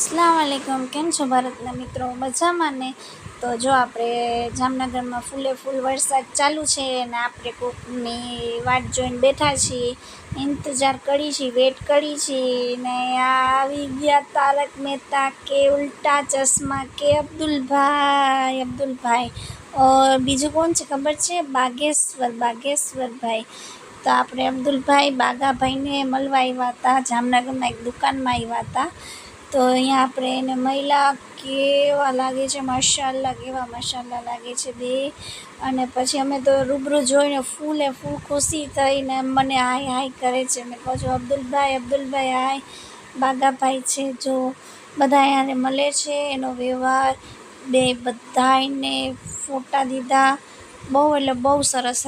अस्सलाम वालेकुम। केम छो भारतना मित्रों? मजामां ने? तो जो आपणे जामनगरमां फूले फूल वरसाद चालू छे ने आपणे कोकनी वाट जोईने बेठा छीए, इंतजार करी छीए, वेट करी छीए ने आवी गया तारक मेहता के उल्टा चश्मा के अब्दुल भाई। और बीजू कोण छे खबर छे? बागेश्वर भाई। तो आपणे अब्दुल भाई बागा भाई ने मळवा आव्या हता, जामनगरमां एक दुकानमां आव्या हता। तो अहींया आपणे एने मळ्या, केवा लागे छे माशाअल्लाह, केवा माशाअल्लाह लागे छे बे। अने पछी अमे तो रूबरू जोईने फूले फूल खुशी थईने मने हाय करे छे। मैं कहूं छुं अब्दुल भाई हाय। बागा भाई छे जो बधा अहींयाने मळे छे, एनो व्यवहार बे बधायने फोटा दीधा, बहु એટલે बहु सरस।